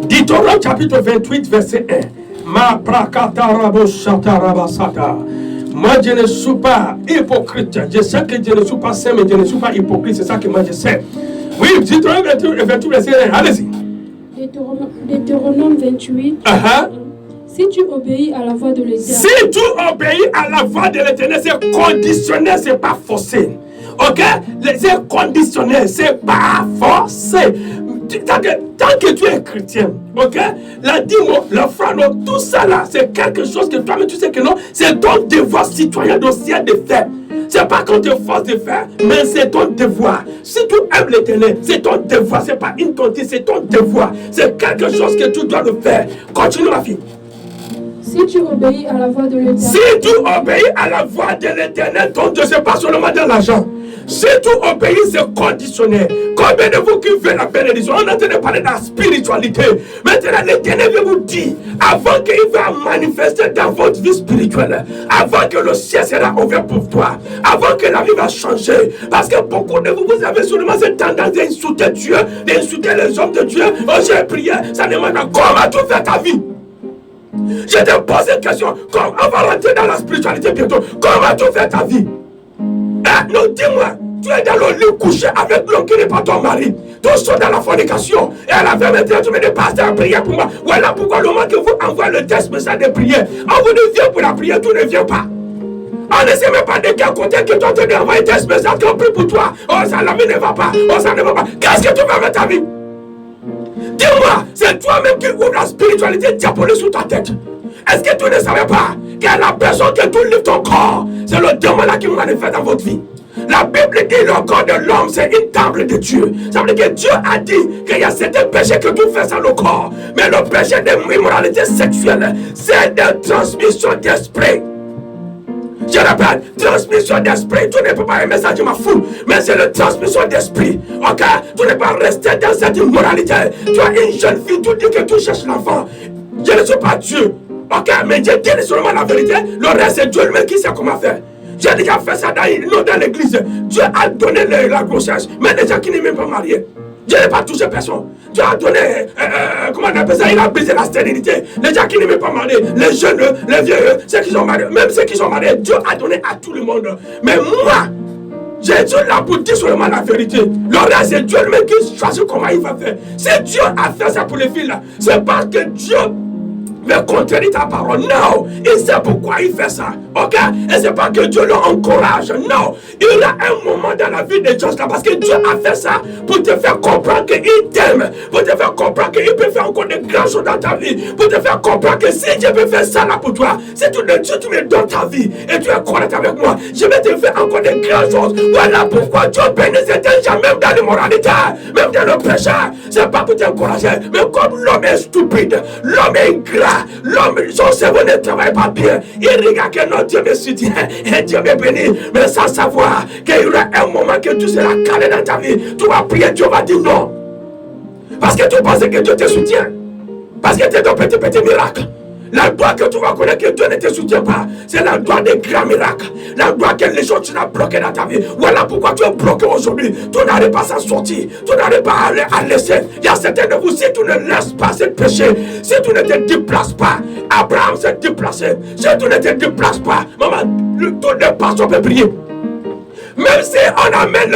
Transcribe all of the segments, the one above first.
Deutéronome chapitre 28, verset 1. Ma prakatarabo shatarabasata. Moi, je ne suis pas hypocrite. Je sais que je ne suis pas saint, mais je ne suis pas hypocrite. C'est ça que moi, je sais. Oui, Deutéronome 28, verset 1. Allez-y. Deutéronome 28. Si tu obéis à la voix de l'Éternel. Si tu obéis à la voix de l'Éternel, c'est conditionnel, c'est pas forcé. Ok? C'est conditionnel, c'est pas forcé. Tant que tu es chrétien, ok? La dîme, l'offrande, tout ça là, c'est quelque chose que toi-même tu sais que non, c'est ton devoir citoyen d'océan de faire. C'est pas qu'on te force de faire, mais c'est ton devoir. Si tu aimes l'Éternel, c'est ton devoir, c'est pas une tontine, c'est ton devoir. C'est quelque chose que tu dois le faire. Continue ma fille. Si tu obéis à la voix de l'Éternel. Si tu obéis à la voix de l'Éternel, ton Dieu, c'est pas seulement dans l'argent. Si tu obéis, c'est conditionnel. Combien de vous qui veulent la bénédiction? On est en train de parler de la spiritualité. Maintenant, l'Éternel veut vous dire, avant qu'il va manifester dans votre vie spirituelle, avant que le ciel sera ouvert pour toi, avant que la vie va changer, parce que beaucoup de vous, vous avez seulement cette tendance d'insulter Dieu, d'insulter les hommes de Dieu. Oh, j'ai prié, ça demande comment tu fais ta vie. Je te pose une question. On va rentrer dans la spiritualité bientôt. Comment tu fais ta vie? Non, dis-moi. Tu es dans le lit couché avec l'homme qui n'est pas ton mari. Tous sont dans la fornication. Et à la fin, maintenant, tu me dis, pasteur, priez pour moi. Voilà pourquoi le moment que vous envoyez le test message de prière, on vous ne vient pour la prière, tout ne vient pas. On ne sait même pas de quel côté que toi tu dois envoyer un test message qu'on prie pour toi. Oh, ça, la vie ne va pas. Oh, ça ne va pas. Qu'est-ce que tu fais avec ta vie? Dis-moi, c'est toi-même qui ouvre la spiritualité diabolique sous ta tête. Est-ce que tu ne savais pas que la personne que tu livres ton corps, c'est le démon là qui manifeste dans votre vie? La Bible dit le corps de l'homme, c'est une temple de Dieu. Ça veut dire que Dieu a dit qu'il y a certains péchés que tu fais dans le corps. Mais le péché de l'immoralité sexuelle, c'est de transmission d'esprit. Je répète, transmission d'esprit. Tu ne peux pas aimer ça, je m'en fous. Mais c'est la transmission d'esprit. Ok? Tu ne peux pas rester dans cette immoralité. Tu as une jeune fille, tu dis que tu cherches l'enfant. Je ne suis pas Dieu. Ok? Mais Dieu dit seulement la vérité. Le reste, c'est Dieu lui-même qui sait comment faire. J'ai déjà fait ça dans l'église. Dieu a donné la grossesse. Mais les gens qui ne sont même pas mariés. Dieu n'a pas touché personne. Dieu a donné, comment on appelle ça, il a brisé la stérilité. Les gens qui ne sont pas mariés, les jeunes, les vieux, ceux qui sont mariés, même ceux qui sont mariés, Dieu a donné à tout le monde. Mais moi, j'ai Dieu là pour dire seulement la vérité. Le reste, c'est Dieu lui-même qui choisit comment il va faire. Si Dieu a fait ça pour les filles là, c'est parce que Dieu veut contredire ta parole. Non, il sait pourquoi il fait ça. Ok? Et c'est pas que Dieu l'encourage. Non, il y a un moment dans la vie des gens là parce que Dieu a fait ça pour te faire comprendre qu'il t'aime, pour te faire comprendre qu'il peut faire encore de grandes choses dans ta vie, pour te faire comprendre que si Dieu peut faire ça là pour toi, si tu me donnes ta vie et tu es correct avec moi, je vais te faire encore de grandes choses. Voilà pourquoi Dieu bénit certains gens, même dans l'immoralité, même dans le péché. C'est pas pour t'encourager, mais comme l'homme est stupide, l'homme est ingrat, l'homme, son cerveau ne travaille pas bien, il regarde que notre Dieu me soutient et Dieu me bénit, mais sans savoir qu'il y aura un moment que tu seras calé dans ta vie, tu vas prier, Dieu va dire non. Parce que tu penses que Dieu te soutient, parce que tu es ton petit miracle. La gloire que tu vas connaître que Dieu ne te soutient pas, c'est la gloire des grands miracles. La gloire que les choses tu l'as bloqué dans ta vie. Voilà pourquoi tu es bloqué aujourd'hui. Tu n'arrives pas à s'en sortir. Tu n'arrives pas à laisser. Il y a certains de vous, si tu ne laisses pas ce péché, si tu ne te déplaces pas, Abraham s'est déplacé. Si tu ne te déplaces pas, maman, tout ne pas peut prier. Même si on amène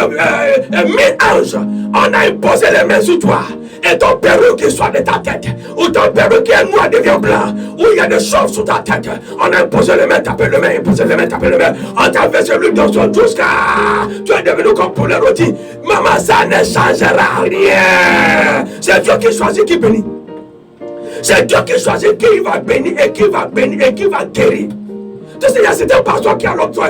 1000 anges, on a imposé les mains sur toi. Et ton perruque qui soit de ta tête, ou ton perruque qui est noir devient blanc, ou il y a des choses sur ta tête, on a imposé les mains, tapé les mains, imposé les mains, tapé les mains, on t'a versé l'huile dans son jusqu'à tu es devenu comme pour les rôtis. Maman, ça ne changera rien. C'est Dieu qui choisit qui bénit. C'est Dieu qui choisit qui va bénir et qui va bénir et qui va guérir. Tu sais, il y a certains pasteurs qui ont l'octroi,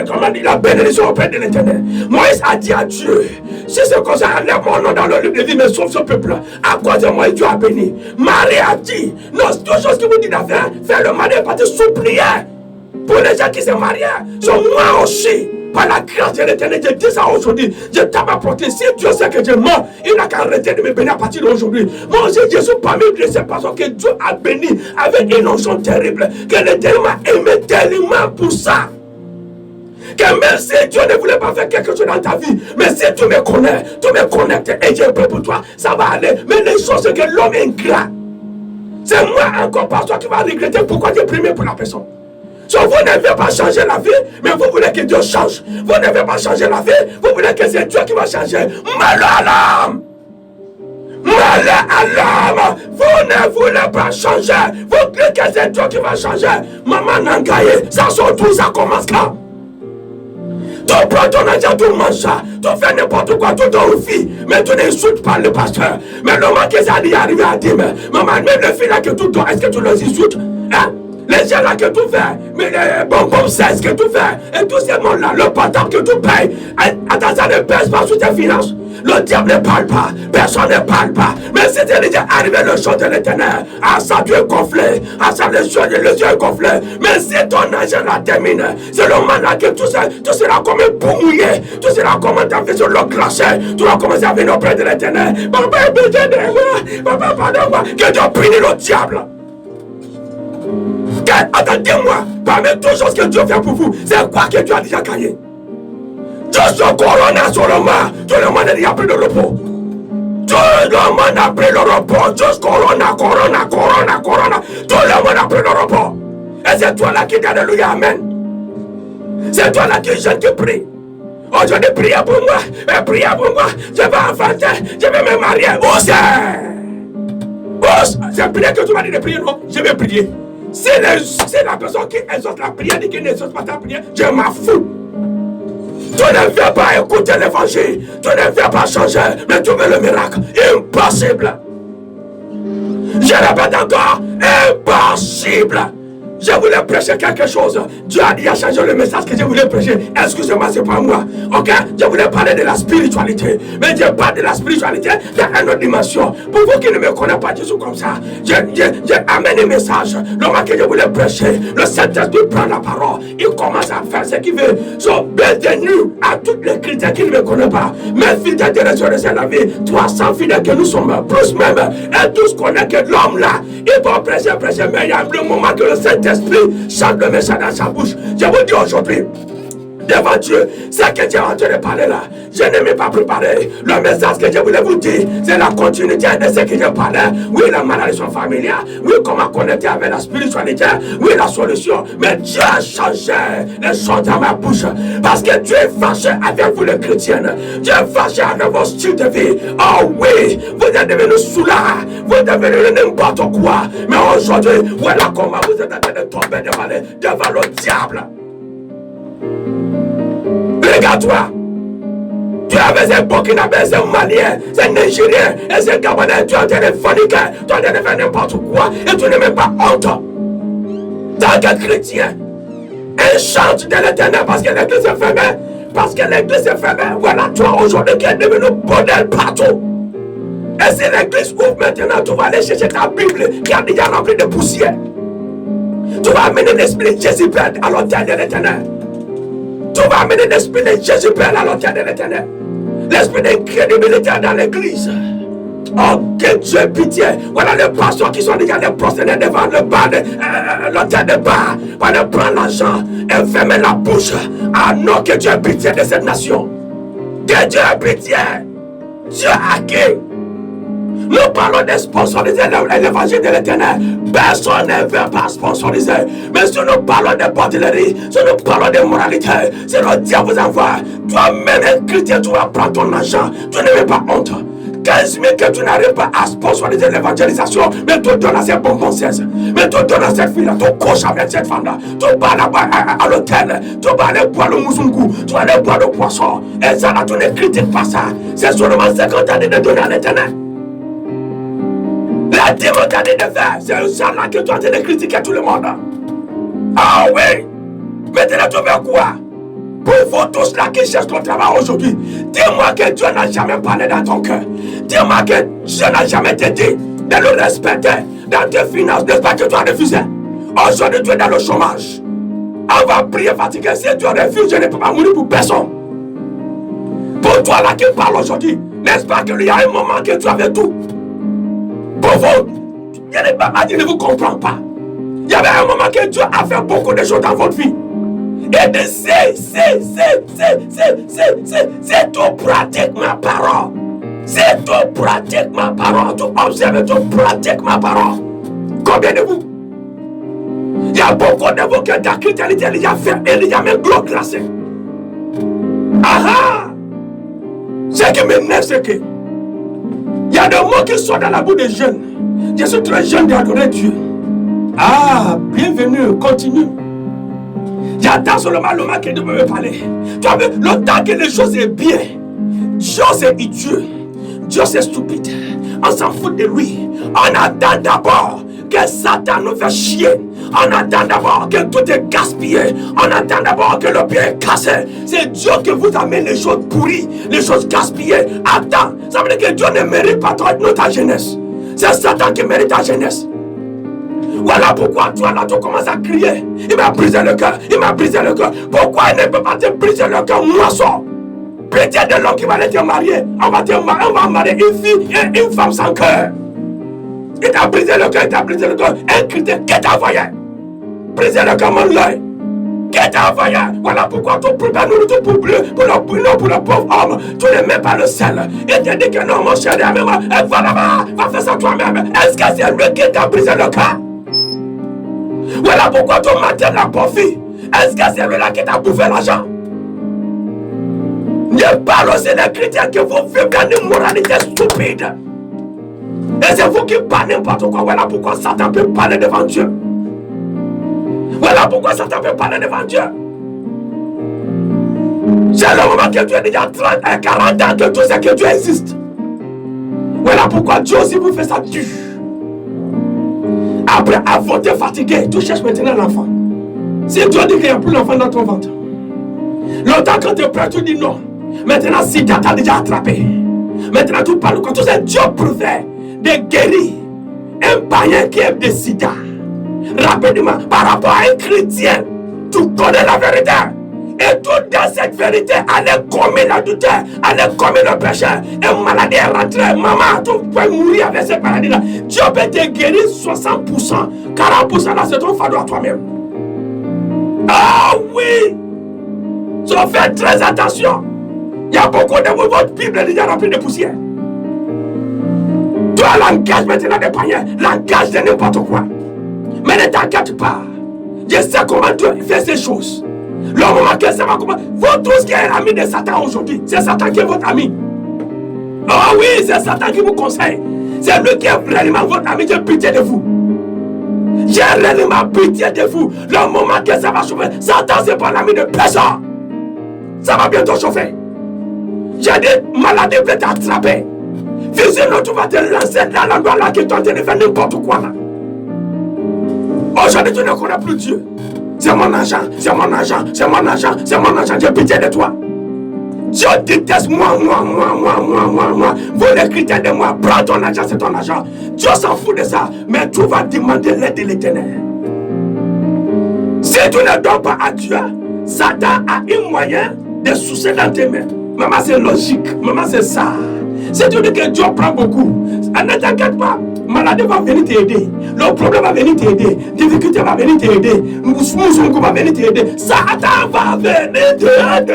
comment dire, la bénédiction auprès de l'Éternel. Moïse a dit à Dieu, si c'est comme ça, enlève mon nom dans le livre de vie, mais sauve ce peuple. À cause de moi, Dieu a béni. Marie a dit, non, c'est toute chose qui vous dit de faire le mariage, parce que sous prière. Pour les gens qui se marient, sont moi aussi. Par la grâce de l'Éternel, je dis ça aujourd'hui. Je t'ai apporté. Si Dieu sait que je mens, il n'a qu'à arrêter de me bénir à partir d'aujourd'hui. Moi aussi, je suis parmi de ces personnes que Dieu a béni avec une onction terrible. Que l'Éternel m'a aimé tellement pour ça. Que même si Dieu ne voulait pas faire quelque chose dans ta vie, mais si tu me connais, tu me connectes et Dieu est prêt pour toi, ça va aller. Mais les choses, c'est que l'homme est ingrat. c'est moi encore pasteur qui va regretter pourquoi j'ai prié pour la personne. So, vous ne devez pas changer la vie, mais vous voulez que Dieu change. Vous ne devez pas changer la vie, vous voulez que c'est Dieu qui va changer. Malheur à l'âme. Malheur à l'âme. Vous ne voulez pas changer. Vous croyez que c'est Dieu qui va changer. Maman Nangaye, ça sort tout, ça commence là. Tu prends ton argent, tu manges ça. Tu fais n'importe quoi, tu t'en fille. Mais tu n'insultes pas le pasteur. Mais le moment que ça dit arrivé à dire, maman, même le fils là que tu dois, est-ce que tu les insultes? Hein? Les gens là que tu fais, mais les bonbons, c'est ce que tu fais. Et tous ces mondes là, le portable que tu payes, attends, ça ne pèse pas sur tes finances. Le diable ne parle pas, personne ne parle pas. Mais c'était déjà arrivé le jour de l'éternel. Ah, ça tu es gonflé, ah, ça les yeux est gonflé. Mais si ton argent là termine, c'est le moment là que tu seras comme un pou mouillé, tu seras comme un taffé sur l'eau glacée. Tu vas commencer à venir auprès de l'éternel. Papa, pardonne-moi, papa, pardonne-moi, que Dieu punisse le diable. Attendez-moi, parmi toutes les choses que Dieu fait pour vous, c'est quoi que Dieu a déjà gagné? Juste le corona sur le monde, tout le monde a déjà pris le repos. Tout le monde a pris le repos. Juste corona. Tout le monde a pris le repos. Et c'est toi là qui dis alléluia, amen. C'est toi là qui jeune qui prie. Aujourd'hui, priez pour moi, priez pour moi. Je vais enfanter, je vais me marier. Où c'est? C'est prier que tu m'as dit de prier, non? Je vais prier. C'est la personne qui exauce la prière et qui n'exauce pas ta prière, je m'en fous. Tu ne veux pas écouter l'évangile, tu ne veux pas changer, mais tu veux le miracle. Impossible. Je répète encore, impossible. Je voulais prêcher quelque chose. Dieu a déjà changé le message que je voulais prêcher. Excusez-moi, c'est pas moi. Ok? Je voulais parler de la spiritualité. Mais je parle de la spiritualité dans une autre dimension. Pour vous qui ne me connaissez pas du tout comme ça, j'ai amené un message. Le moment que je voulais prêcher, le Saint-Esprit prend la parole. Il commence à faire ce qu'il veut. So, bienvenue à tous les chrétiens qui ne me connaissent pas. Mes fidèles de résurrection de la vie, 300 fidèles que nous sommes, plus même. Et tous connaissent que l'homme là, il va prêcher, mais il y a un moment que le Saint-Esprit chante le message dans sa bouche. Je vous dis aujourd'hui, devant Dieu, c'est que Dieu est en train de parler là. Je ne m'ai pas préparé. Le message que je voulais vous dire, c'est la continuité de ce que je parlais. Oui, la malédiction familiale. Oui, comment connecter avec la spiritualité. Oui, la solution. Mais Dieu a changé les choses dans ma bouche. Parce que Dieu est fâché avec vous les chrétiens. Dieu est fâché avec vos styles de vie. Oh oui, vous êtes devenus soulard. Vous êtes devenus n'importe quoi. Mais aujourd'hui, voilà comment vous êtes en train de tomber devant le diable. Regarde-toi. Tu avais un Burkinabé, c'est un Malien, c'est un Nigérien, et c'est un Gabonais. Tu es en train de forniquer, tu es en train de faire n'importe quoi, et tu n'es même pas honte. Tant que chrétien, un chante de l'éternel parce que l'église est fermée. Parce que l'église est fermée. Voilà, toi aujourd'hui qui est devenu bordel partout. Et si l'église ouvre maintenant, tu vas aller chercher ta Bible qui a déjà rempli de poussière. Tu vas amener l'esprit de Jézabel à l'autel de l'éternel. Tu vas amener l'esprit de Jézabel à l'autel de l'éternel. L'esprit d'incrédibilité dans l'église. Oh, que Dieu ait pitié. Voilà les pasteurs qui sont déjà les prosternés devant le bas de l'autel de bas. Pour prendre l'argent et fermer la bouche. Ah non, que Dieu ait pitié de cette nation. Que Dieu ait pitié. Dieu a qui? Nous parlons de sponsoriser l'évangile de l'éternel. Personne ne veut pas sponsoriser. Mais si nous parlons de bordellerie, si nous parlons de moralité, si le diable vous envoie, toi-même un chrétien, tu vas prendre ton argent. Tu ne veux pas honte. 15 000 que tu n'arrives pas à sponsoriser l'évangélisation, mais tu donnes à ces bonbons 16. Mais tu donnes à cette fille-là, tu couches avec cette femme-là. Tu vas là-bas à l'hôtel, tu vas aller boire le moussoungou, tu vas aller boire le poisson. Et ça là, tu ne critiques pas ça. C'est seulement 50 années de donner à l'éternel. La démocratie de faire, c'est ça là que tu es en train de critiquer tout le monde. Ah oui! Maintenant tu veux quoi? Pour vous tous là qui cherchent ton travail aujourd'hui, dis-moi que Dieu n'a jamais parlé dans ton cœur. Dis-moi que Dieu n'a jamais te dit de le respecter dans tes finances, n'est-ce pas que tu as refusé? Aujourd'hui tu es dans le chômage. On va prier fatigué. Si tu refuses, je ne peux pas mourir pour personne. Pour toi là qui parle aujourd'hui, n'est-ce pas qu'il y a un moment que tu avais tout? Pour vous, je ne vous comprends pas. Il y avait un moment que Dieu a fait beaucoup de choses dans votre vie. Et de c'est tout pratique ma parole. C'est tout pratique ma parole. Tu observes, tu pratiques ma parole. Combien de vous? Il y a beaucoup de vous que ta chrétienté il y a fait, il y a même l'eau glacée. Ah! Ce qui m'énerve, c'est que il y a des mots qui sont dans la bouche des jeunes. Je suis très jeune d'adorer Dieu. Ah, bienvenue, continue. J'attends seulement le moment que Dieu me parler. Tu as vu, le temps que les choses sont bien, Dieu c'est idiot, Dieu c'est stupide. On s'en fout de lui. On attend d'abord que Satan nous fait chier. On attend d'abord que tout est gaspillé. On attend d'abord que le bien est cassé. C'est Dieu qui vous amène les choses pourries, les choses gaspillées. Attends, ça veut dire que Dieu ne mérite pas ta jeunesse. C'est Satan qui mérite ta jeunesse. Voilà pourquoi toi là tu commences à crier. Il m'a brisé le cœur, il m'a brisé le cœur. Pourquoi il ne peut pas te briser le cœur, moisson? Pitié de l'homme qui va te marier. On va marier une fille et une femme sans cœur. Il t'a brisé le cœur, il t'a brisé le cœur. Un critère qui t'a envoyé. Briser le cœur, mon l'œil. Qui t'a envoyé. Voilà pourquoi tu prends la nourriture pour le pauvre homme. Tu ne mets pas le sel. Il te dit que non, mon cher, va là-bas, va faire ça toi-même. Est-ce que c'est lui qui t'a brisé le cœur? Voilà pourquoi tu maintiens la pauvre fille. Est-ce que c'est lui-là qui t'a bouffé l'argent? Je parle aussi des chrétiens que vous vivez dans une moralité stupide. Et c'est vous qui parlez n'importe quoi. Voilà pourquoi Satan peut parler devant Dieu. Voilà pourquoi Satan peut parler devant Dieu. C'est le moment que Dieu a déjà 30 et 40 ans que tout ce que Dieu existe. Voilà pourquoi Dieu aussi vous fait ça dur. Après avoir été fatigué, tu cherches maintenant l'enfant. Si Dieu dit qu'il n'y a plus l'enfant dans ton ventre, longtemps quand tu es prêt, tu dis non. Maintenant, si Dieu t'a déjà attrapé, maintenant tu parles quand tu sais Dieu pouvait de guérir un païen qui est de sida. Rapidement, par rapport à un chrétien, tu connais la vérité. Et tout dans cette vérité, allait commettre l'adultère, allait commettre le péché. Et maladie est rentrée. Maman, tu peux mourir avec cette maladie-là. Dieu peut te guérir 60%. 40% là, c'est ton fardeau à toi-même. Ah oui! So faites très attention. Il y a beaucoup de vous, votre Bible est déjà remplie de poussière. Toi, langage maintenant des païens, langage de n'importe quoi. Mais ne t'inquiète pas. Je sais comment Dieu fait ces choses. Le moment que ça va commencer, vous tous qui êtes amis de Satan aujourd'hui, c'est Satan qui est votre ami. Oh oui, c'est Satan qui vous conseille. C'est lui qui est réellement votre ami. J'ai pitié de vous. J'ai réellement pitié de vous. Le moment que ça va chauffer, Satan c'est pas l'ami de personne. Ça va bientôt chauffer. J'ai des maladies qui vont t'attraper. Physiquement, tu vas te lancer dans l'endroit là qui est en train de faire n'importe quoi là. Aujourd'hui, tu ne connais plus Dieu. C'est mon argent, c'est mon argent, c'est mon argent, c'est mon argent. J'ai pitié de toi. Dieu déteste moi. Vous les chrétiens de moi, prends ton argent, c'est ton argent. Dieu s'en fout de ça, mais tu vas demander l'aide de l'Éternel. Si tu ne donnes pas à Dieu, Satan a un moyen de soucier dans tes mains. Maman, c'est logique. Maman, c'est ça. Si tu dis que Dieu prend beaucoup, ne t'inquiète pas. Maladie va venir t'aider. Le problème va venir t'aider. Difficulté va venir t'aider. Moussounkou va venir t'aider. Satan va venir t'aider.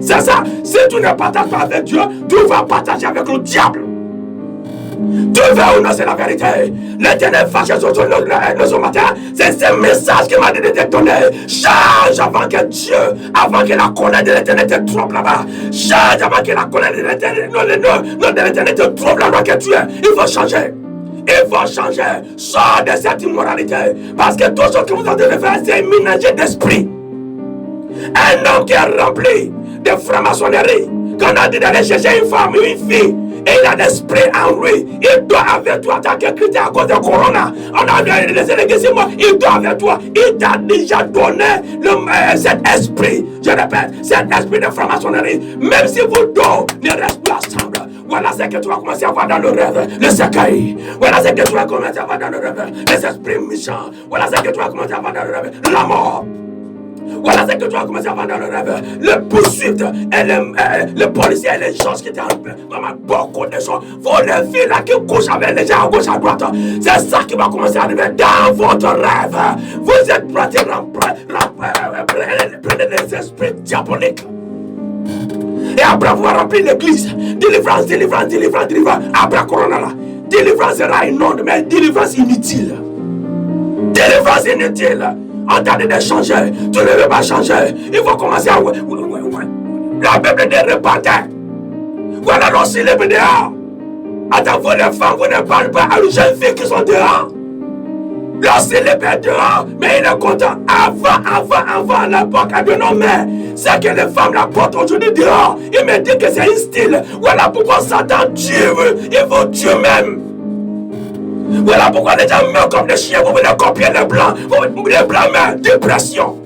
C'est ça. Si tu ne partages pas avec Dieu, tu vas partager avec le diable. Tu veux ou non, c'est la vérité. L'Éternel fâche sur ce matin. C'est ce message qui m'a dit de te donner. Change avant que Dieu, avant que la colère de l'Éternel te trompe là-bas. Change avant que la colère de l'Éternel, non, de l'Éternel te trompe là-bas que tu es. Il faut changer. Il faut changer. Sors de cette immoralité. Parce que tout ce que vous avez fait, c'est ménager d'esprit. Un homme qui est rempli de franc-maçonnerie. Quand on a dit d'aller chercher une femme, une fille, et il a l'esprit en lui, il doit avec toi, tant que chrétien à cause de Corona. On a laissé les guérir, il doit avec toi. Il t'a déjà donné cet esprit, je répète, cet esprit de franc-maçonnerie. Même si vous deux ne restez pas ensemble, voilà ce que tu vas commencer à voir dans le rêve, le cercueil. Voilà ce que tu vas commencer à voir dans le rêve, les esprits méchants. Voilà ce que tu vas commencer à voir dans le rêve, la mort. Voilà ce que tu vas commencer à voir dans le rêve. Le poursuite et le policier et les choses qui t'arrivent. Vraiment beaucoup de choses. Vous les filles là qui couchent avec les gens à gauche à droite. C'est ça qui va commencer à arriver dans votre rêve. Vous êtes prêts à prendre les esprits diaboliques. Et après avoir rempli l'église, délivrance. Après Corona là, délivrance sera inonde, mais délivrance inutile. Délivrance inutile. On t'a dit de changer, tu ne veux pas changer. Il faut commencer à... La Bible dit repentir. Voilà nos célèbres dehors. Attends, vous les femmes, vous ne parlez pas à une jeune fille qui sont dehors. Leur célèbre est dehors, mais il est content. Avant l'époque, non, mais c'est que les femmes la portent aujourd'hui dehors. Il me dit que c'est un style. Voilà pourquoi Satan tue, il vous tue même. Voilà pourquoi les gens meurent comme des chiens. Vous voulez copier les blancs. Les blancs meurent, dépression.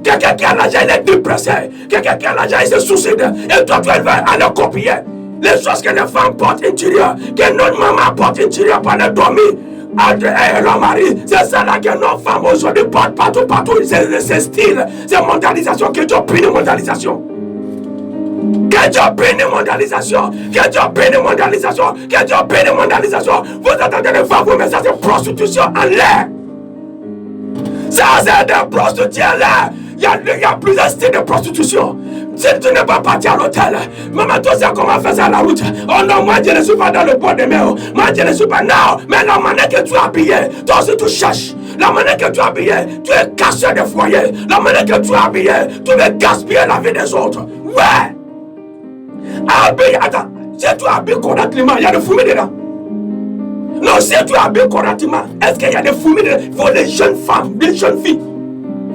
Quelqu'un qui a l'argent, il est dépressé. Quelqu'un qui a l'argent, il se suicide. Et toi, tu vas aller copier les choses que les femmes portent intérieures, que notre maman porte intérieure pour aller dormir. Leur mari, c'est ça là que nos femmes aujourd'hui portent partout. C'est style, c'est mondialisation. Que Dieu bénisse mondialisation. Que Dieu bénisse mondialisation. Que Dieu bénisse mondialisation. Que Dieu bénisse mondialisation. Vous attendez de voir vous, mais ça c'est prostitution en l'air. Ça c'est de prostitution en l'air. Il y a plusieurs styles de prostitution. Si tu n'es pas parti à l'hôtel, maman, toi, c'est comment faire ça à la route. Oh non, moi, je ne suis pas dans le port de mer. Moi, je ne suis pas. Non, mais la manière que tu es habillé, toi aussi, tu cherches. La manière que tu es habillé, tu es cassé des foyers. La manière que tu es habillé, tu veux gaspiller la vie des autres. Ouais. Habille, attends, si tu habilles correctement, il y a des fumées dedans. Non, si tu habilles correctement, est-ce qu'il y a des fumées dedans? Il faut les jeunes femmes, les jeunes filles.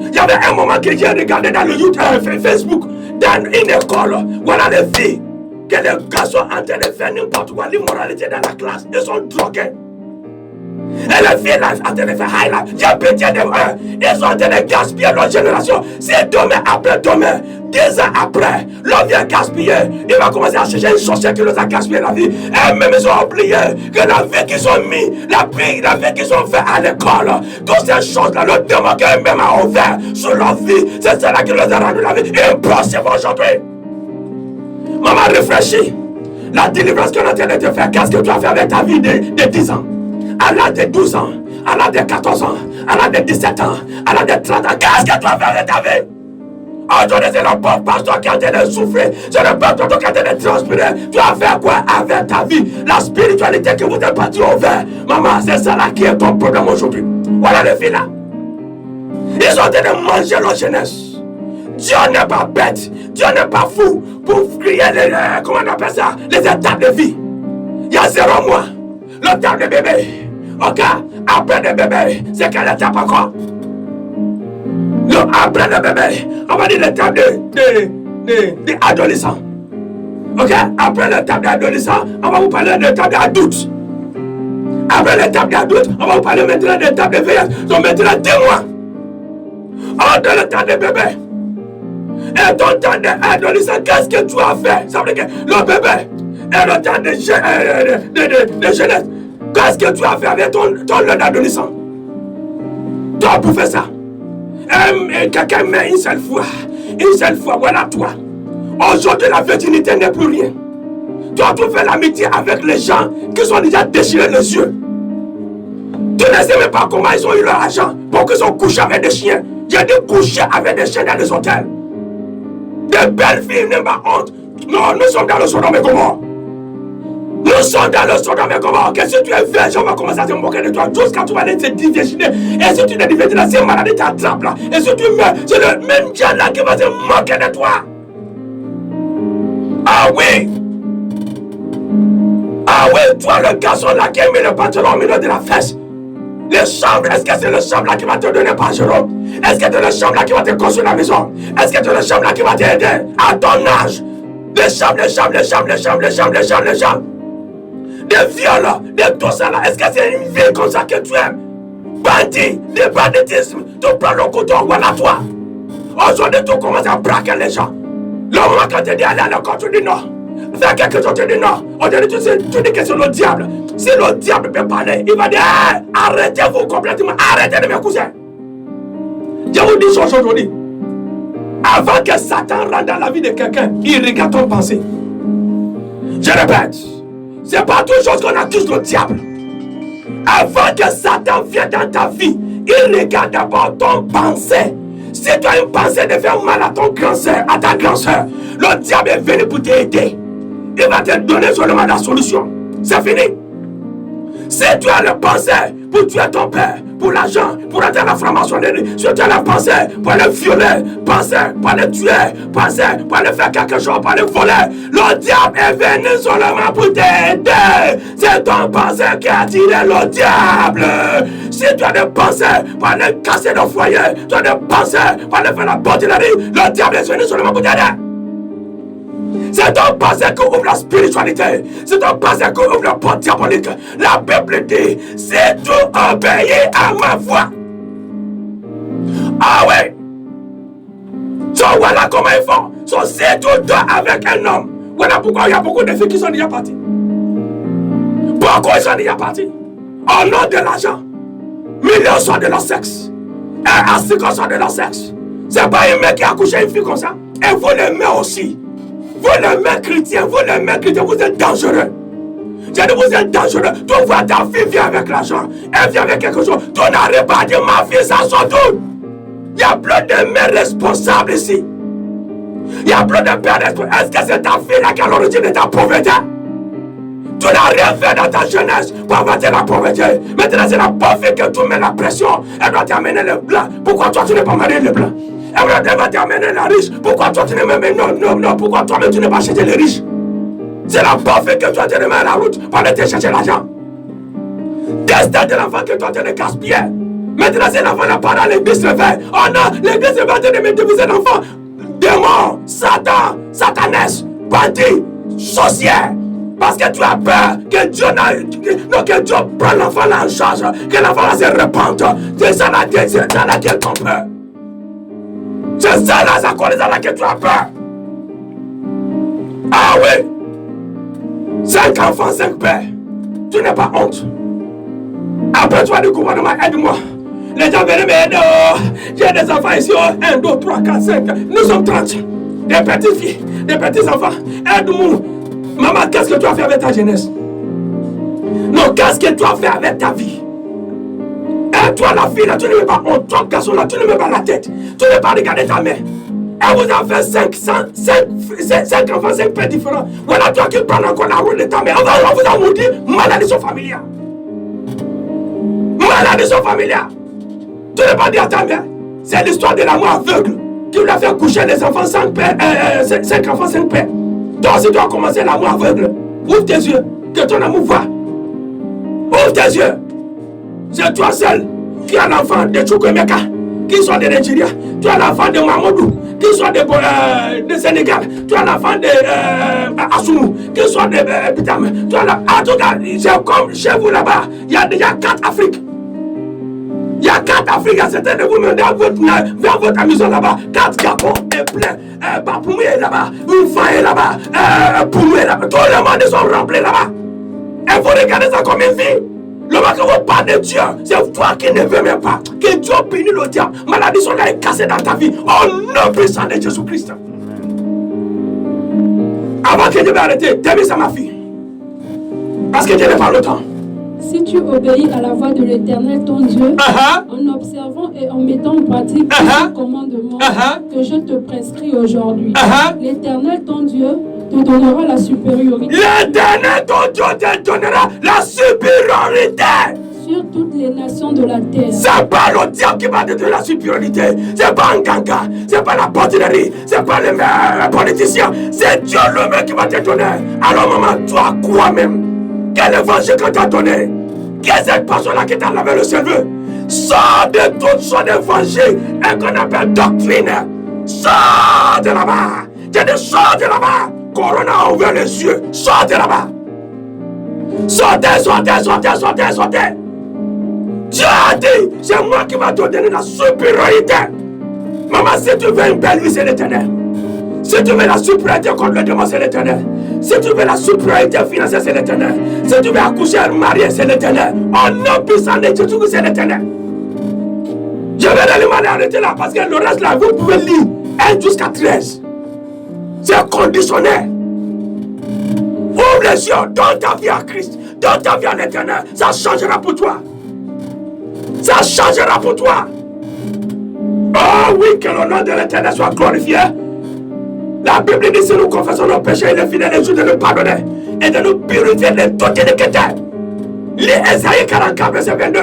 Il y avait un moment que j'ai regardé dans le YouTube, Facebook, dans une école, voilà les filles, que les gars sont en train de faire n'importe quoi, l'immoralité dans la classe, ils sont drogués. Et les filles là, en train de faire highlight, j'ai pitié de eux, ils sont en train de gaspiller leur génération. C'est demain après demain, 10 ans après, l'homme vient gaspiller, il va commencer à chercher une sorcière qui nous a gaspillé la vie. Et même ils ont oublié que la vie qu'ils ont mis, la vie qu'ils ont fait à l'école, toutes ces choses-là, le démon qu'eux-mêmes ont ouvert sur leur vie, c'est cela qui leur a rendu la vie impossible aujourd'hui. Maman, réfléchis. La délivrance qu'on est en train de te faire, qu'est-ce que tu as fait avec ta vie de 10 ans? À l'âge de 12 ans, à l'âge de 14 ans, à l'âge de 17 ans, à l'âge de 30 ans, qu'est-ce que tu as fait avec ta vie? Aujourd'hui, c'est le pauvre pasteur qui est en train de souffrir. C'est le pauvre pasteur qui est en train de transpirer. Tu as fait quoi avec ta vie? La spiritualité que vous êtes parti au vert. Maman, c'est ça là qui est ton problème aujourd'hui. Voilà les filles là. Ils sont en train de manger leur jeunesse. Dieu n'est pas bête. Dieu n'est pas fou pour crier comment on appelle ça? Les étapes de vie. Il y a 0 mois. Le temps de bébé. Ok, après le bébé, c'est quelle étape encore? Non, après le bébé, on va dire l'étape de adolescent. Ok, après l'étape d'adolescent, on va vous parler de l'étape d'adulte. Après l'étape d'adulte, on va vous parler maintenant de l'étape de vieillesse. Donc maintenant 2 mois. Entre le temps de bébé et ton temps d'adolescent, qu'est-ce que tu as fait? Ça veut dire que le bébé et le temps de jeunesse, qu'est-ce que tu as fait avec ton adolescent? Tu as bouffé ça. Quelqu'un met une seule fois, voilà toi. Aujourd'hui, la virginité n'est plus rien. Tu as tout fait l'amitié avec les gens qui sont déjà déchirés les yeux. Tu ne sais même pas comment ils ont eu leur argent pour qu'ils ont couché avec des chiens. J'ai dit coucher avec des chiens dans les hôtels. Des belles filles, n'aient pas honte. Non, nous sommes dans le Sodome et Gomorrhe. Nous sommes dans le Sodome et Gomorrhe. Que si tu es vierge, on va commencer à se moquer de toi jusqu'à tu vas aller te divirginer. Et si tu te divirgines là, c'est une maladie qui t'attrape là. Et si tu meurs, c'est le même Dieu là qui va se moquer de toi. Ah oui. Ah oui, toi le garçon là qui a mis le pantalon au milieu de la fesse. Les chambres, est-ce que c'est le chambre là qui va te donner par Jérôme? Est-ce que c'est le chambre là qui va te construire la maison? Est-ce que c'est le chambre là qui va t'aider à ton âge? Les chambres. Des viols, des tout ça là. Est-ce que c'est une vie comme ça que tu aimes? Bandit, des banditismes, tu prends le couteau, voilà toi. Aujourd'hui, tu commences à braquer les gens. Le moment quand tu dis aller à l'école, tu dis non. Faire quelque chose, tu dis non. Aujourd'hui, tu dis que c'est le diable. Si le diable peut parler, il va dire arrêtez-vous complètement, arrêtez de m'écouter. Je vous dis aujourd'hui, avant que Satan rentre dans la vie de quelqu'un, il regarde ton pensée. Je répète, c'est pas toujours qu'on accuse le diable. Avant que Satan vienne dans ta vie, il regarde d'abord ton pensée. Si tu as une pensée de faire mal à ton grand soeur, à ta grande soeur, le diable est venu pour t'aider. Il va te donner seulement la solution. C'est fini. Si tu as le pensée pour tuer ton père, pour l'argent, pour être la franc-maçonnerie, si tu as la pensée pour aller violer, pensée pour aller tuer, pensée pour aller faire quelque chose, pour aller voler, le diable est venu seulement pour t'aider. C'est ton pensée qui a attiré le diable. Si tu as des pensées pour aller casser le foyer, tu as des pensées pour aller faire la bordelerie, le diable est venu seulement pour t'aider. C'est ton passé qui ouvre la spiritualité. C'est ton passé qui ouvre la porte diabolique. La Bible dit, si tu obéis à ma voix. Ah oui. So voilà comment ils font. So si tu dors avec un homme. Voilà pourquoi il y a beaucoup de filles qui sont déjà parties. Pourquoi ils sont déjà partis? Au nom de l'argent. Millions sont de leur sexe. Et ainsi qu'on soit de leur sexe. C'est pas un mec qui a couché une fille comme ça. Et vous l'aimez aussi. Vous les mecs chrétiens, vous êtes dangereux. J'ai dit, vous êtes dangereux. Tu vois ta fille vient avec l'argent. Elle vient avec quelque chose. Tu n'arrives pas à dire ma fille, ça sort tout. Il y a plein de mères responsables ici. Il y a plein de pères responsables. Est-ce que c'est ta fille là qui a l'origine de ta pauvreté? Tu n'as rien fait dans ta jeunesse pour avancer la pauvreté. Maintenant, c'est la pauvre fille que tu mets la pression. Elle doit t'amener le blanc. Pourquoi toi, tu n'es pas marié le blanc? Elle va t'amener la riche. Pourquoi toi tu ne me mets non, pourquoi toi-même tu n'es pas chercher les riches? C'est la pauvre que tu as te mettre à la route pour aller te chercher l'argent. Destin de l'enfant que toi tu ne gaspilles. Maintenant c'est l'enfant n'a pas dans l'église réveille. Oh non, l'église réveille te mettre vous êtes enfant. Démon, Satan, satanès, bandit, sorcière. Parce que tu as peur que Dieu prenne l'enfant là en charge, que l'enfant là se répande. C'est ça laquelle ton peur. C'est ça là, ça connaît à laquelle tu as peur. Ah oui. 5 enfants, 5 pères. Tu n'as pas honte. Après toi du gouvernement, aide-moi. Les gens viennent m'aider. J'ai des enfants ici. 1, 2, 3, 4, 5. Nous sommes 30. Des petites filles, des petits enfants. Aide-moi. Maman, qu'est-ce que tu as fait avec ta jeunesse? Non, qu'est-ce que tu as fait avec ta vie? Et toi, la fille, là, tu ne mets pas honte. Toi, garçon, là, tu ne mets pas la tête. Tu ne mets pas regarder ta mère. Elle vous a fait 5 enfants, 5 pères différents. Voilà, toi qui prends encore la route de ta mère. On vous a maudit maladie familiale. Maladie familiale. Tu n'as pas dit à ta mère. C'est l'histoire de l'amour aveugle qui lui a fait coucher les enfants 5 pères, 5 enfants, 5 pères. Toi aussi, tu as commencé l'amour aveugle. Ouvre tes yeux, que ton amour voit. Ouvre tes yeux. C'est toi seul qui a l'enfant de Chukwemeka, qui sont de Nigeria. Tu as l'enfant de Mamadou, qui sont de Sénégal. Tu as l'enfant de Assoumou, qui sont de Pitame. Tu as en tout cas, c'est comme chez vous là-bas. Il y a déjà 4 Afriques. Il y a 4 Afriques, certains de vous, vers votre amusement là-bas. 4 Gabon est plein. Bapoumé est là-bas. Oufa est là-bas. Poumé est là-bas. Tous les mondes sont remplis là-bas. Et vous regardez ça comme une vie. Le moment que vous parlez de Dieu, c'est toi qui ne veux même pas. Que Dieu bénisse le diable. Maladie sont là et cassée dans ta vie. Au nom puissant de Jésus-Christ. Avant que je vais arrêter, démise à ma fille. Parce que je n'ai pas le temps. Si tu obéis à la voix de l'Éternel ton Dieu, en observant et en mettant en pratique tous les commandements que je te prescris aujourd'hui, l'Éternel ton Dieu te donnera la supériorité. L'Éternel ton Dieu te donnera la supériorité sur toutes les nations de la terre. C'est pas le diable qui va te donner la supériorité. C'est pas un ganga, c'est pas la bordelerie, c'est pas les politiciens. C'est Dieu lui-même qui va te donner. Alors maman, toi quoi même? Quel évangile que tu as donné? Qui est cette personne-là qui t'a lavé le cerveau? Sors de toute son évangile et qu'on appelle doctrine. Sors de là-bas. J'ai dit sors de là-bas. Corona a ouvert les yeux. Sors de là-bas. Sortez, sortez, sortez, sortez, sortez. Dieu a dit, c'est moi qui vais te donner la supériorité. Maman, si tu veux une belle vie, c'est l'Éternel. Si tu veux la supériorité contre le démon, c'est l'Éternel. Si tu veux la supériorité financière, c'est l'Éternel. Si tu veux accoucher, marier, c'est l'Éternel. En nom puissant de Jésus, c'est l'Éternel. Je vais aller arrêter là parce que le reste là, vous pouvez lire 1 jusqu'à 13. C'est conditionnel. Ouvre les yeux, donne ta vie à Christ, donne ta vie à l'Éternel. Ça changera pour toi. Ça changera pour toi. Oh oui, que le nom de l'Éternel soit glorifié. La Bible dit si nous confessons nos péchés, il est fidèle et juste de nous pardonner et de nous purifier de toute iniquité. Lis Lis Esaïe 44, verset 22.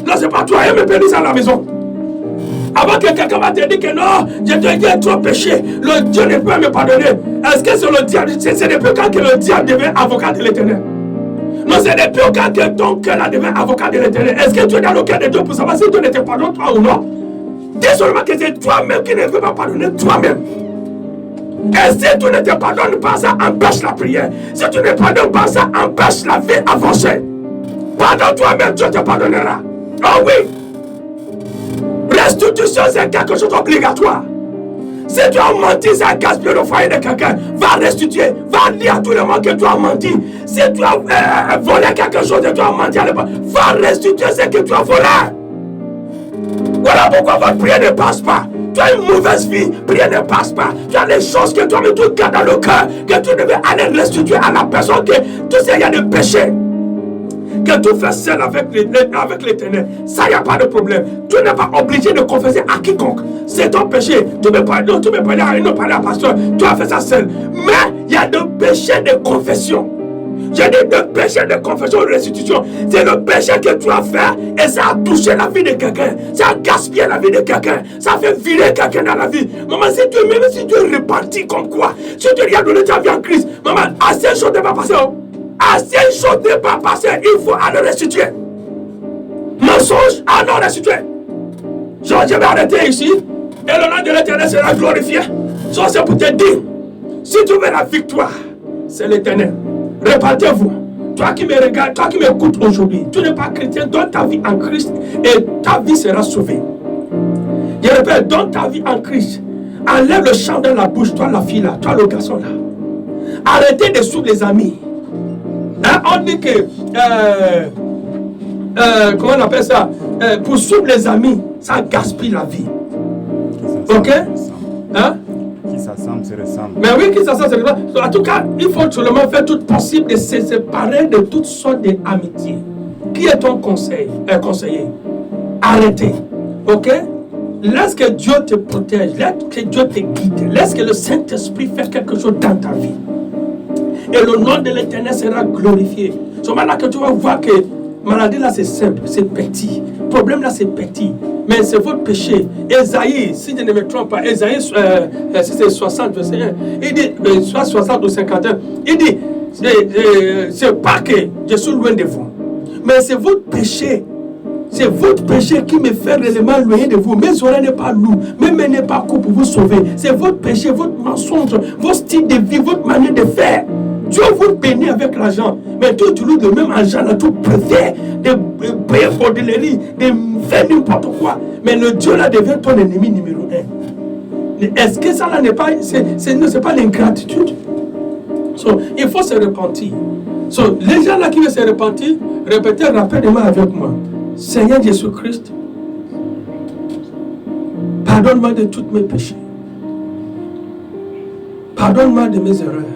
Non, c'est pas toi, il me bénisse à la maison. Avant que quelqu'un va te dire que non, je te dis trop péché, le Dieu ne peut me pardonner. Est-ce que c'est le diable? C'est depuis quand que le diable devient avocat de l'Éternel? Non, c'est depuis quand que ton cœur a devient avocat de l'Éternel. Est-ce que tu es dans le cœur de Dieu pour savoir si Dieu ne te pardonne toi ou non? Dis seulement que c'est toi-même qui ne veux pas pardonner toi-même. Et si tu ne te pardonnes pas, ça empêche la prière. Si tu ne pardonnes pas, ça empêche la vie avancée. Pardonne toi-même, Dieu te pardonnera. Oh oui. Restitution, c'est quelque chose d'obligatoire. Si tu as menti, ça a gaspillé le foyer de quelqu'un, va restituer. Va dire à tout le monde que tu as menti. Si tu as volé quelque chose et tu as menti à l'époque, va restituer ce que tu as volé. Voilà pourquoi votre prière ne passe pas. Tu as une mauvaise vie, prière ne passe pas. Tu as des choses que toi-même tu gardes dans le cœur, que tu devais aller restituer à la personne, que tu sais, il y a des péchés que tu fais seul avec l'Éternel. Ça, il n'y a pas de problème. Tu n'es pas obligé de confesser à quiconque. C'est ton péché. Tu peux parler à un pasteur. Tu as fait ça seul. Mais il y a des péchés de confession. J'ai dit de péché de confession et de restitution. C'est le péché que tu as fait et ça a touché la vie de quelqu'un. Ça a gaspillé la vie de quelqu'un. Ça a fait virer quelqu'un dans la vie. Maman, même si tu es reparti comme quoi, si tu as donné ta vie en Christ, maman, assez de choses ne va pas passer. Assez de choses ne va pas passer. Il faut aller restituer. Mensonge, alors restituer. Je vais arrêter ici et le nom de l'Éternel sera glorifié. Ça, c'est pour te dire, si tu veux la victoire, c'est l'Éternel. Répandez-vous. Toi qui me regardes, toi qui m'écoutes aujourd'hui, tu n'es pas chrétien, donne ta vie en Christ et ta vie sera sauvée. Je répète, donne ta vie en Christ. Enlève le chant dans la bouche, toi la fille là, toi le garçon là. Arrêtez de suivre les amis. Hein, on dit que, comment on appelle ça? Pour suivre les amis, ça gaspille la vie. Ok? Hein? S'assemble, se ressemble. Mais oui, qui s'assemble, se ressemble. En tout cas, il faut seulement faire tout possible de se séparer de toutes sortes d'amitiés. Qui est ton conseiller? Arrêtez. Ok? Laisse que Dieu te protège. Laisse que Dieu te guide. Laisse que le Saint-Esprit fasse quelque chose dans ta vie. Et le nom de l'Éternel sera glorifié. C'est là que tu vas voir que maladie là c'est simple, c'est petit. Problème là c'est petit. Mais c'est votre péché. Esaïe, si je ne me trompe pas, Esaïe, si c'est 60, verset 1, il dit, soit 60 ou 51, il dit, c'est pas que je suis loin de vous, mais c'est votre péché. C'est votre péché qui me fait réellement loin de vous. Mes oreilles n'est pas lourdes, mes mains n'est pas coupées pour vous sauver. C'est votre péché, votre mensonge, votre style de vie, votre manière de faire. Dieu vous bénit avec l'argent, mais tu utilises le même argent là, tu préfères de payer bordellerie, de faire n'importe quoi. Mais le Dieu là devient ton ennemi numéro 1. Est-ce que ça là n'est pas, c'est pas l'ingratitude? Il faut se repentir. Les gens là qui veulent se repentir, répétez rapidement avec moi. Seigneur Jésus-Christ, pardonne-moi de tous mes péchés. Pardonne-moi de mes erreurs.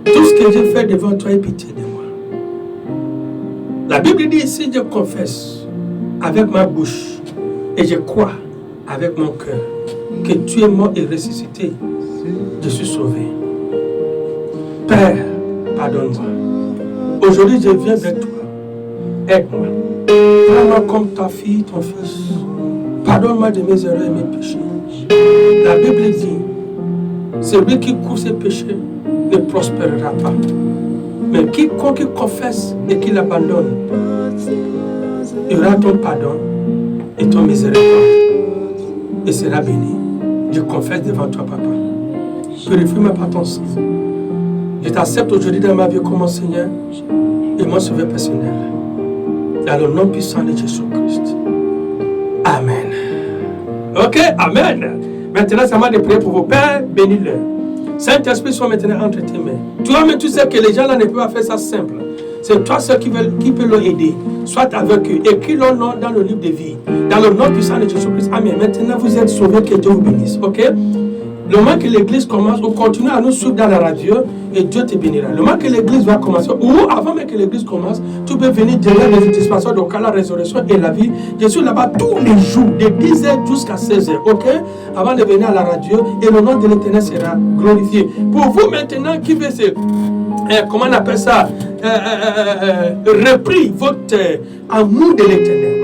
Tout ce que j'ai fait devant toi, aie pitié de moi. La Bible dit ici, je confesse avec ma bouche et je crois avec mon cœur que tu es mort et ressuscité. Je suis sauvé. Père, pardonne-moi. Aujourd'hui, je viens vers toi. Aide-moi. Prends-moi comme ta fille, ton fils. Pardonne-moi de mes erreurs et mes péchés. La Bible dit, celui qui couvre ses péchés ne prospérera pas. Mais quiconque confesse et qui l'abandonne, il aura ton pardon et ton miséricorde. Et sera béni. Je confesse devant toi, papa. Purifie-moi par ton sang. Je t'accepte aujourd'hui dans ma vie comme mon Seigneur et mon sauveur personnel. Dans le nom puissant de Jésus-Christ. Amen. Ok, Amen. Maintenant, c'est à moi de prier pour vos pères. Bénis-les. Saint-Esprit soit maintenant entre tes mains. Toi-même, tu sais que les gens là ne peuvent pas faire ça simple. C'est toi seul qui peut leur aider. Sois avec eux. Écris leur nom dans le livre de vie. Dans le nom puissant de Jésus-Christ. Amen. Maintenant, vous êtes sauvés. Que Dieu vous bénisse. Ok? Le moment que l'église commence, on continue à nous suivre dans la radio et Dieu te bénira. Le moment que l'église va commencer, ou avant même que l'église commence, tu peux venir derrière les dispensaires de la résurrection et la vie. Je suis là-bas tous les jours, de 10h jusqu'à 16h, ok? Avant de venir à la radio, et le nom de l'Éternel sera glorifié. Pour vous maintenant qui veut se comment on appelle ça, repris votre amour de l'éternel.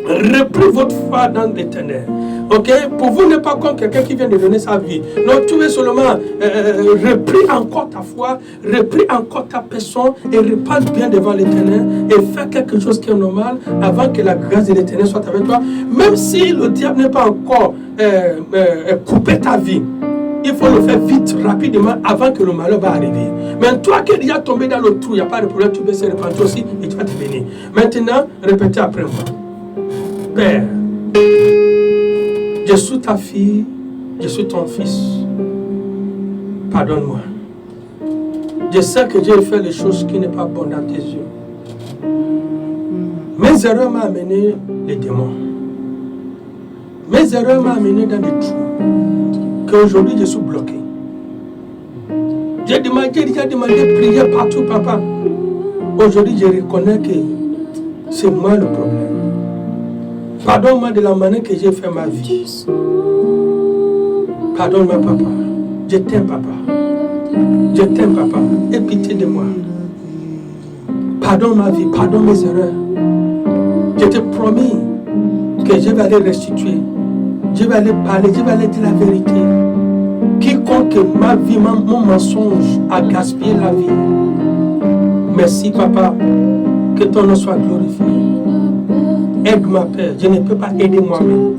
Repris votre foi dans l'éternel. Ok? Pour vous, n'est pas comme quelqu'un qui vient de donner sa vie. Non, tu es seulement repris encore ta foi, repris encore ta personne et repasse bien devant l'éternel et fais quelque chose qui est normal avant que la grâce de l'éternel soit avec toi. Même si le diable n'est pas encore coupé ta vie, il faut le faire vite, rapidement, avant que le malheur va arriver. Mais toi qui es déjà tombé dans le trou, il n'y a pas de problème, tu peux se repentir aussi et tu vas te bénir. Maintenant, répétez après moi. Père, je suis ta fille, je suis ton fils. Pardonne-moi. Je sais que j'ai fait les choses qui ne sont pas bonnes dans tes yeux. Mes erreurs m'ont amené les démons. Mes erreurs m'ont amené dans des trous. Qu'aujourd'hui je suis bloqué. J'ai déjà demandé de prier partout, papa. Aujourd'hui, je reconnais que c'est moi le problème. Pardonne-moi de la manière que j'ai fait ma vie. Pardonne-moi, papa. Je t'aime, papa. Je t'aime, papa. Aie pitié de moi. Pardonne ma vie, pardonne mes erreurs. Je te promis que je vais aller restituer. Je vais aller parler, je vais aller dire la vérité. Quiconque ma vie, mon mensonge a gaspillé la vie. Merci, papa. Que ton nom soit glorifié. Aide-moi, Père. Je ne peux pas aider moi-même.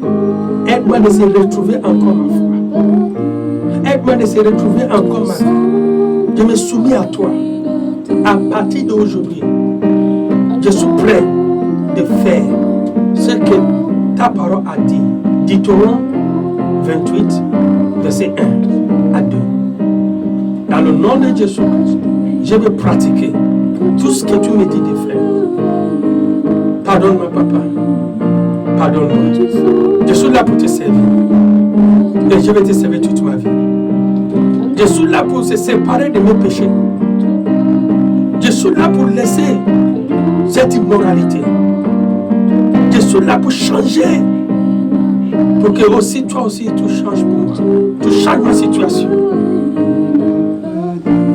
Aide-moi de se retrouver encore ma foi. Aide-moi de se retrouver encore ma vie. Je me soumets à toi. À partir d'aujourd'hui, je suis prêt de faire ce que ta parole a dit. Deutéronome 28, verset 1 à 2. Dans le nom de Jésus, je vais pratiquer tout ce que tu me dis de faire. Pardonne-moi, papa. Pardonne-moi. Je suis là pour te servir. Et je vais te servir toute ma vie. Je suis là pour se séparer de mes péchés. Je suis là pour laisser cette immoralité. Je suis là pour changer. Pour que aussi toi aussi tu changes pour moi. Tu changes ma situation.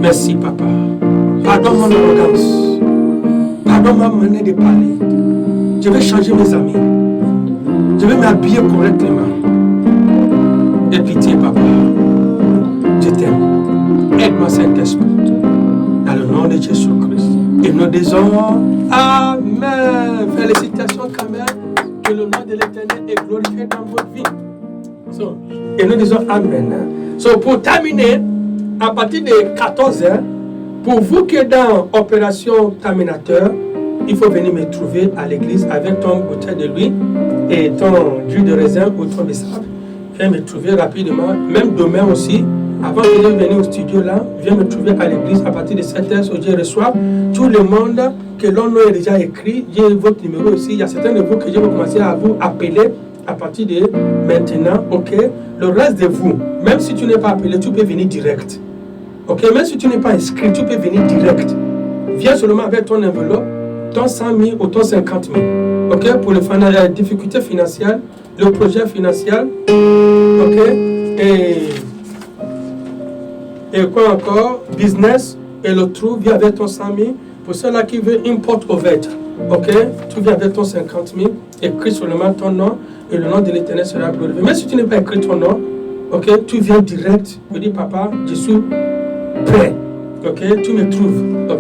Merci, papa. Pardonne mon arrogance. Pardonne ma manière de parler. Je vais changer mes amis. Je vais m'habiller correctement. Aie pitié, papa. Je t'aime. Aide-moi, Saint-Esprit. Dans le nom de Jésus-Christ. Et nous disons Amen. Félicitations quand même. Que le nom de l'Éternel est glorifié dans votre vie. Et nous disons Amen. Pour terminer, à partir de 14h, pour vous qui êtes dans opération terminateur, il faut venir me trouver à l'église avec ton bouteille de l'huile et ton jus de raisin ou ton bissap. Viens me trouver rapidement, même demain aussi. Avant que je vienne au studio là, viens me trouver à l'église à partir de 7h. Je reçois tout le monde que l'on a déjà écrit. J'ai votre numéro aussi. Il y a certains de vous que je vais commencer à vous appeler à partir de maintenant. Ok. Le reste de vous, même si tu n'es pas appelé, tu peux venir direct. Ok. Même si tu n'es pas inscrit, tu peux venir direct. Viens seulement avec ton enveloppe, ton 100 000 ou ton 50 000. Ok. Pour les difficultés financières, le projet financier. Ok. Et quoi encore? Business et le trou, viens avec ton 100 000. Pour ceux-là qui veulent une porte ouverte, ok? Tu viens avec ton 50 000, écris seulement ton nom et le nom de l'Éternel sera glorifié. Mais si tu n'as pas écrit ton nom, ok? Tu viens direct, tu dis papa, je suis prêt, ok? Tu me trouves. Okay?